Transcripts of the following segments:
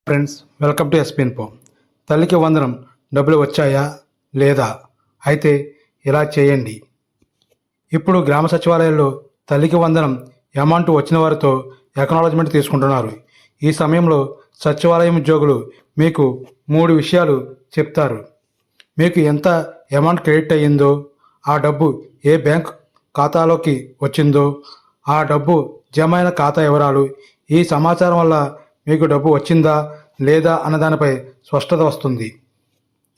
Friends, welcome to SP info. తల్లికి వందనం డబ్బులు వచ్చాయా లేదా? అయితే ఇలా చేయండి. ఇప్పుడు గ్రామ సచివాలయాల్లో తల్లికి వందనం అమౌంట్ వచ్చిన వారితో ఎక్నాలజ్మెంట్ తీసుకుంటున్నారు. ఈ సమయంలో సచివాలయం ఉద్యోగులు మీకు 3 విషయాలు చెప్తారు. మీకు ఎంత అమౌంట్ క్రెడిట్ అయ్యిందో, ఆ డబ్బు ఏ బ్యాంక్ ఖాతాలోకి వచ్చిందో, ఆ డబ్బు జమ అయిన ఖాతా వివరాలు. ఈ సమాచారం వల్ల మీకు డబ్బు వచ్చిందా లేదా అన్న దానిపై స్పష్టత వస్తుంది.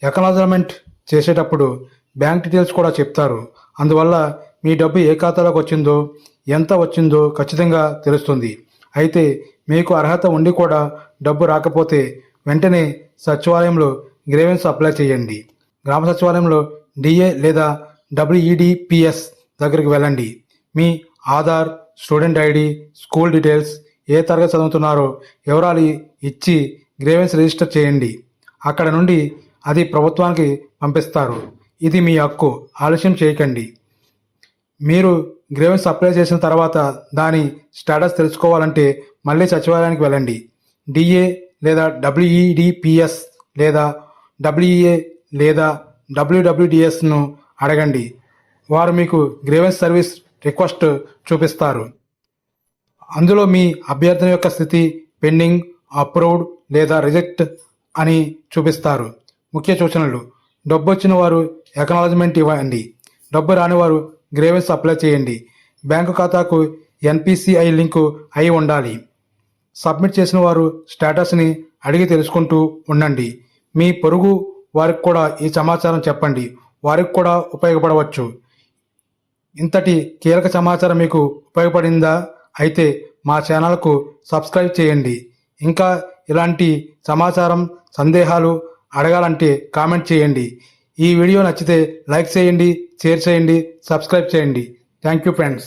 ఎక్నాలజ్మెంట్ చేసేటప్పుడు బ్యాంక్ డీటెయిల్స్ కూడా చెప్తారు. అందువల్ల మీ డబ్బు ఏ ఖాతాలోకి వచ్చిందో, ఎంత వచ్చిందో ఖచ్చితంగా తెలుస్తుంది. అయితే మీకు అర్హత ఉండి కూడా డబ్బు రాకపోతే వెంటనే సచివాలయంలో గ్రీవెన్స్ అప్లై చేయండి. గ్రామ సచివాలయంలో డిఏ లేదా WEDPS దగ్గరికి వెళ్ళండి. మీ Aadhaar, student ID, school details, ఏ తరగతి చదువుతున్నారో వివరాలు ఇచ్చి గ్రీవెన్స్ రిజిస్టర్ చేయండి. అక్కడ నుండి అది ప్రభుత్వానికి పంపిస్తారు. ఇది మీ హక్కు, ఆలస్యం చేయకండి. మీరు గ్రీవెన్స్ అప్లై చేసిన తర్వాత దాని స్టేటస్ తెలుసుకోవాలంటే మళ్ళీ సచివాలయానికి వెళ్ళండి. డిఏ లేదా WEDPS లేదా WEA లేదా WWDSను అడగండి. వారు మీకు గ్రీవెన్స్ సర్వీస్ రిక్వెస్ట్ చూపిస్తారు. అందులో మీ అభ్యర్థన యొక్క స్థితి పెండింగ్, అప్రూవ్డ్ లేదా రిజెక్ట్ అని చూపిస్తారు. ముఖ్య సూచనలు: డబ్బు వచ్చిన వారు ఎక్నాలజ్మెంట్ ఇవ్వండి. డబ్బు రాని వారు గ్రీవెన్స్ అప్లై చేయండి. బ్యాంకు ఖాతాకు NPCI లింకు అయి ఉండాలి. సబ్మిట్ చేసిన వారు స్టేటస్ని అడిగి తెలుసుకుంటూ ఉండండి. మీ పొరుగు వారికి కూడా ఈ సమాచారం చెప్పండి. వారికి కూడా ఉపయోగపడవచ్చు. ఇంతటి కీలక సమాచారం మీకు ఉపయోగపడిందా? అయితే మా ఛానల్కు సబ్స్క్రైబ్ చేయండి. ఇంకా ఇలాంటి సమాచారం, సందేహాలు అడగాలంటే కామెంట్ చేయండి. ఈ వీడియో నచ్చితే లైక్ చేయండి, షేర్ చేయండి, సబ్స్క్రైబ్ చేయండి. Thank you friends.